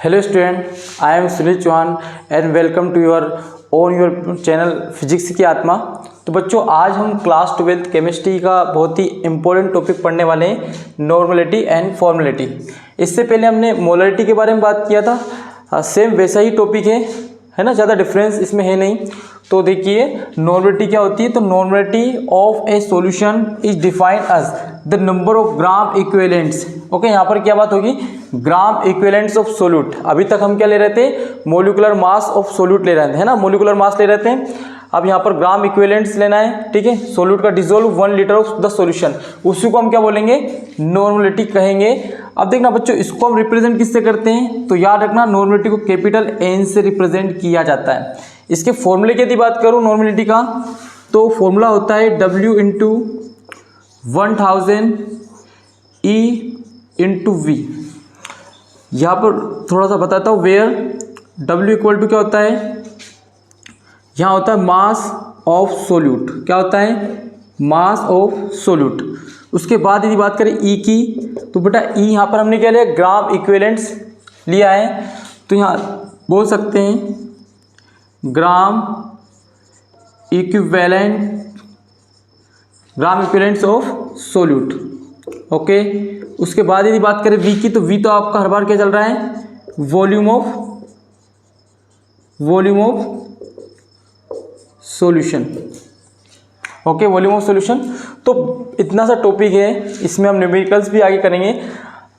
Hello student, I am Sunil Chauhan and welcome to your channel physics की आत्मा। तो बच्चों आज हम क्लास 12th केमिस्ट्री का बहुत ही इम्पोर्टेंट टॉपिक पढ़ने वाले हैं, नॉर्मलिटी एंड फॉर्मेलिटी। इससे पहले हमने मोलरिटी के बारे में बात किया था, सेम वैसा ही टॉपिक है ना, ज़्यादा डिफरेंस इसमें है नहीं। तो देखिए नॉर्मलिटी क्या होती है। तो normality of a solution is defined as the number of gram equivalents. Okay, यहाँ पर क्या बात होगी, ग्राम इक्विवेलेंट्स ऑफ सोल्यूट। अभी तक हम क्या ले रहे थे, मोलिकुलर मास ऑफ सोल्यूट ले रहे थे, है ना, मोलिकुलर मास ले रहे थे। अब यहाँ पर ग्राम इक्विवेलेंट्स लेना है, ठीक है। सोल्यूट का dissolve 1 litre of the solution, उसी को हम क्या बोलेंगे, नॉर्मलिटी कहेंगे। अब देखना बच्चों, इसको हम रिप्रेजेंट किससे करते हैं, तो याद रखना नॉर्मलिटी को कैपिटल एन से रिप्रेजेंट किया जाता है। इसके फॉर्मूले की यदि बात करूँ नॉर्मलिटी का, तो फॉर्मूला होता है W into 1000 E into V. यहाँ पर थोड़ा सा बताता हूँ, वेयर W इक्वल टू क्या होता है, यहाँ होता है मास ऑफ सोल्यूट। क्या होता है, मास ऑफ सोल्यूट। उसके बाद यदि बात करें E की, तो बेटा E यहाँ पर हमने क्या लिया, ग्राम इक्विवेलेंट्स लिया है। तो यहाँ बोल सकते हैं ग्राम इक्विवेलेंट्स ऑफ सोल्यूट। ओके, उसके बाद यदि बात करें V की, तो V तो आपका हर बार क्या चल रहा है, volume of solution. Okay, volume of solution. तो इतना सा टॉपिक है, इसमें हम न्यूमेरिकल्स भी आगे करेंगे।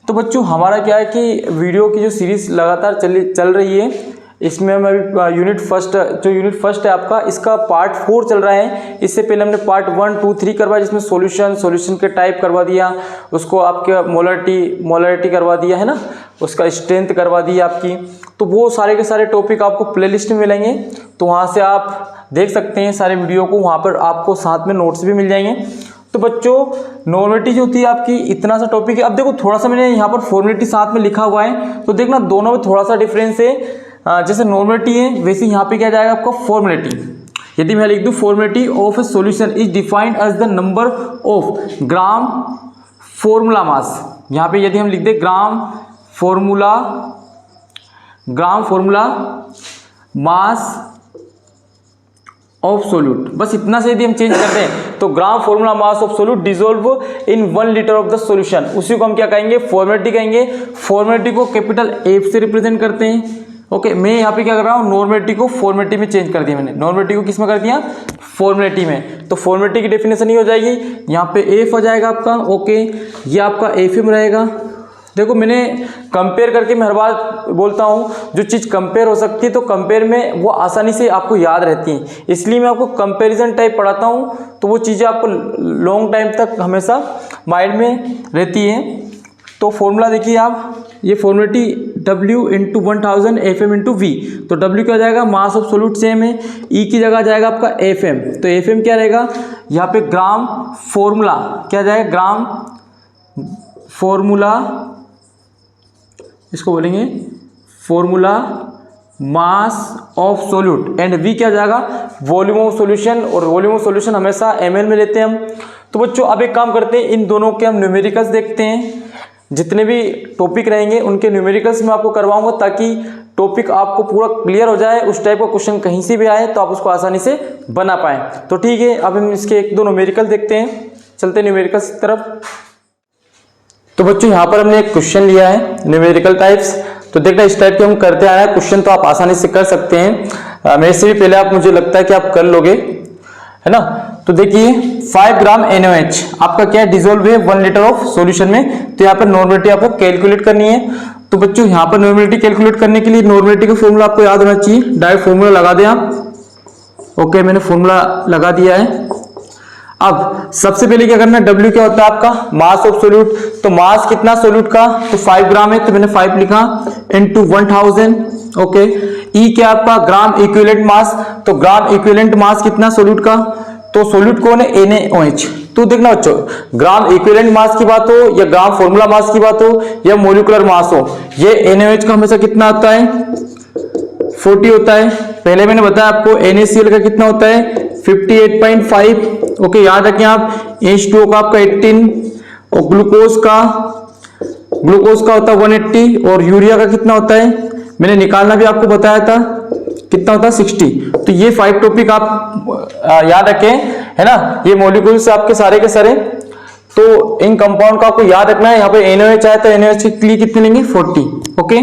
तो बच्चों हमारा क्या है कि वीडियो की जो सीरीज लगातार चल रही है, इसमें हम अभी यूनिट फर्स्ट है आपका, इसका पार्ट 4 चल रहा है। इससे पहले हमने पार्ट 1, 2, 3 करवाया, जिसमें सॉल्यूशन के टाइप करवा दिया, उसको आपके मोलरिटी करवा दिया, है ना, उसका स्ट्रेंथ करवा दी आपकी। तो वो सारे के सारे टॉपिक आपको प्लेलिस्ट में मिलेंगे, तो वहाँ से आप देख सकते हैं सारे वीडियो को, वहाँ पर आपको साथ में नोट्स भी मिल जाएंगे। तो बच्चों नॉर्मलिटी जो होती है आपकी, इतना सा टॉपिक है। अब देखो थोड़ा सा मैंने यहाँ पर फॉर्मेलिटी साथ में लिखा हुआ है, तो देखना दोनों में थोड़ा सा डिफरेंस है। जैसे नॉर्मलिटी है वैसे यहाँ पे क्या जाएगा आपका फॉर्मेलिटी। यदि मैं लिख दूँ formality of a solution is defined as the number of gram formula mass, यहाँ पे यदि हम लिख दें gram formula mass of solute, बस इतना से यदि हम चेंज करते हैं, तो gram formula mass of solute dissolve in 1 litre of the solution, उसी को हम क्या कहेंगे, फॉर्मेलिटी कहेंगे। फॉर्मेलिटी को कैपिटल F से रिप्रेजेंट करते हैं। ओके, मैं यहाँ पे क्या कर रहा हूँ, नॉर्मलिटी को फॉर्मेलिटी में चेंज कर दिया मैंने। नॉर्मलिटी को किस में कर दिया, फॉर्मेलिटी में। तो फॉर्मेलिटी की डेफिनेशन ही हो जाएगी, यहाँ पे F हो जाएगा आपका। ओके, ये आपका FM रहेगा। देखो मैंने कंपेयर करके मैं हर बार बोलता हूँ, जो चीज़ कंपेयर हो सकती है तो कंपेयर में वो आसानी से आपको याद रहती है, इसलिए मैं आपको कंपैरिजन टाइप पढ़ाता हूँ, तो वो चीज़ें आपको लॉन्ग टाइम तक हमेशा माइंड में रहती हैं। तो फॉर्मूला देखिए आप, ये formality W into 1000 FM into V। तो W क्या जाएगा, मास ऑफ सोल्यूट सेम है, E की जगह जाएगा आपका FM। तो FM क्या रहेगा, यहाँ पे ग्राम फॉर्मूला क्या जाएगा, ग्राम फॉर्मूला, इसको बोलेंगे formula mass of solute, and V क्या जाएगा, वॉल्यूम ऑफ सॉल्यूशन, और वॉल्यूम ऑफ सॉल्यूशन हमेशा ml में लेते हैं हम। तो बच्चों अब एक काम करते हैं, इन दोनों के हम न्यूमेरिकल्स देखते हैं। जितने भी टॉपिक रहेंगे उनके न्यूमेरिकल्स मैं आपको करवाऊंगा, ताकि टॉपिक आपको पूरा क्लियर हो जाए, उस टाइप का क्वेश्चन कहीं से भी आए तो आप उसको आसानी से बना पाएँ। तो ठीक है, अब हम इसके 1-2 न्यूमेरिकल देखते हैं, चलते हैं न्यूमेरिकल्स की तरफ। तो बच्चों यहाँ पर हमने एक क्वेश्चन लिया है, न्यूमेरिकल टाइप्स। तो देखना इस टाइप के हम करते आए हैं क्वेश्चन, तो आप आसानी से कर सकते हैं। मेरे से भी पहले आप, मुझे लगता है कि आप कर लोगे, है ना। तो देखिए 5 ग्राम NaOH आपका क्या है, डिसोल्व है 1 लीटर ऑफ सॉल्यूशन में। तो यहाँ पर नॉर्मलिटी आपको कैलकुलेट करनी है। तो बच्चों यहाँ पर नॉर्मलिटी कैलकुलेट करने के लिए नॉर्मलिटी का फॉर्मूला आपको याद होना चाहिए, डायरेक्ट फॉर्मूला लगा दें आप। ओके, मैंने फॉर्मूला लगा दिया है। अब सबसे पहले क्या करना है, W क्या होता है आपका, मास ऑफ सोल्यूट। तो मास कितना सोल्यूट का, तो 5 ग्राम है, तो मैंने 5 लिखा इंटू 1000। ओके, E क्या आपका, ग्राम इक्विवेलेंट मास। तो ग्राम इक्विवेलेंट मास कितना सोल्यूट का, तो सोल्यूट कौन है, NaOH। तो देखना बच्चों, ग्राम इक्विवेलेंट मास की बात हो या ग्राम फॉर्मूला मास की बात हो या मोलिकुलर मास हो, ये NaOH का हमेशा कितना होता है, 40 होता है। पहले मैंने बताया आपको NaCl का कितना होता है, 58.5। ओके, याद रखें आप। H2O का आपका 18, और ग्लूकोज का होता है 180, और यूरिया का कितना होता है मैंने निकालना भी आपको बताया था, कितना होता है 60। तो ये 5 टॉपिक आप याद रखें, है ना। ये मॉलिक्यूल्स आपके सारे के सारे, तो इन कंपाउंड का आपको याद रखना है। यहाँ पे NaOH आया तो NaOH के लिए कितने लेंगे 40। ओके,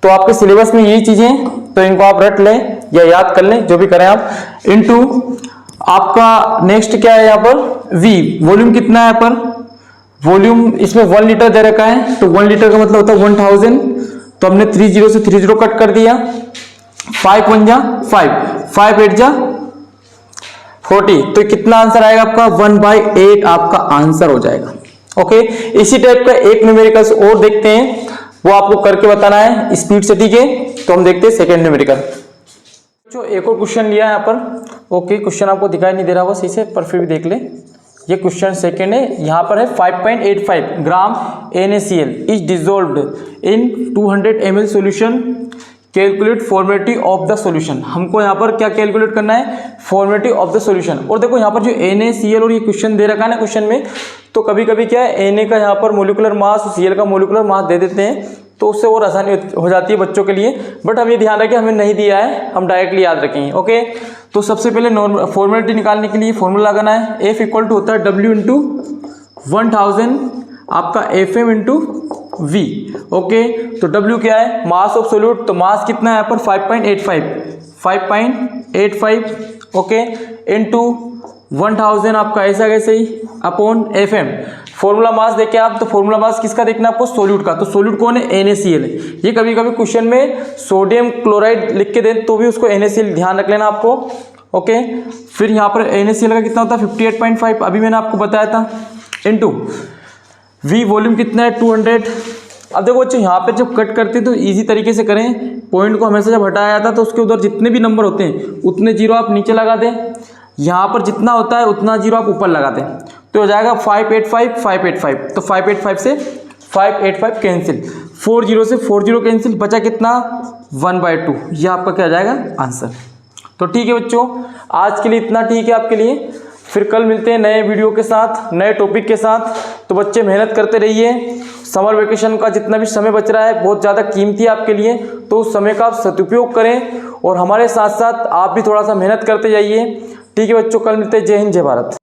तो आपके सिलेबस में यही चीजें, तो इनको आप रट लें या याद कर लें, जो भी करें आप। इनटू आपका नेक्स्ट क्या है यहाँ पर, V वॉल्यूम कितना है यहाँ पर, वॉल्यूम इसमें 1 लीटर दे रखा है, तो 1 लीटर का मतलब होता है 1000। तो हमने 30 से 30 कट कर दिया, 5 1 जा 5, 5 8 जा 40, तो कितना आंसर आएगा आपका 1/8 आपका आंसर हो जाएगा। ओके, इसी टाइप का एक न्यूमेरिकल्स और देखते हैं, वो आपको करके बताना है स्पीड से, ठीक है। तो हम देखते हैं सेकेंड न्यूमेरिकल। जो एक और क्वेश्चन लिया है यहाँ पर। ओके, क्वेश्चन आपको दिखाई नहीं दे रहा होगा सही से, पर फिर भी देख ले। ये क्वेश्चन सेकेंड है, यहाँ पर है 5.85 ग्राम NaCl is dissolved in 200 ml solution, calculate formality of the solution. हमको यहाँ पर क्या कैलकुलेट करना है, फॉर्मेलिटी ऑफ द सॉल्यूशन। और देखो यहाँ पर जो NaCl और ये क्वेश्चन दे रखा है ना क्वेश्चन में, तो कभी कभी क्या है Na का यहाँ पर मोलिकुलर मास और Cl का मोलिकुलर मास दे देते हैं, तो उससे और आसानी हो जाती है बच्चों के लिए। बट हम ये ध्यान रखें हमें नहीं दिया है, हम डायरेक्टली याद रखेंगे। ओके, तो सबसे पहले फॉर्मेलिटी निकालने के लिए फॉर्मूला लगाना है। F इक्वल टू होता है W इंटू 1000 आपका FM इंटू V। ओके, तो W क्या है, मास ऑफ सोल्यूट, तो मास कितना है यहाँ पर 5.85 ओके, इंटू 1000 आपका ऐसा कैसे ही अपॉन FM। फॉर्मूला मास देखे आप, तो फॉर्मूला मास किसका देखना है आपको, सोल्यूट का। तो सोल्यूट कौन है, NaCl है। ये कभी कभी क्वेश्चन में सोडियम क्लोराइड लिख के दें तो भी उसको NaCl ध्यान रख लेना आपको। ओके, फिर यहाँ पर NaCl का कितना होता है 58.5, अभी मैंने आपको बताया था, इनटू V वॉल्यूम कितना है 200। अब देखो बच्चों यहाँ पे जब कट करते हैं तो इजी तरीके से करें, पॉइंट को हमेशा जब हटाया जाता है तो उसके उधर जितने भी नंबर होते हैं उतने जीरो आप नीचे लगा दें, यहाँ पर जितना होता है उतना जीरो आप ऊपर लगा दें, तो हो जाएगा 585। तो 585 से 585 कैंसिल, 40 से 40 कैंसिल, बचा कितना 1/2। ये आपका क्या आ जाएगा आंसर। तो ठीक है बच्चों, आज के लिए इतना ठीक है आपके लिए। फिर कल मिलते हैं नए वीडियो के साथ, नए टॉपिक के साथ। तो बच्चे मेहनत करते रहिए। समर वेकेशन का जितना भी समय बच रहा है बहुत ज़्यादा कीमती है आपके लिए, तो उस समय का आप सदुपयोग करें और हमारे साथ साथ आप भी थोड़ा सा मेहनत करते जाइए। ठीक है बच्चों, कल मिलते हैं। जय हिंद, जय भारत।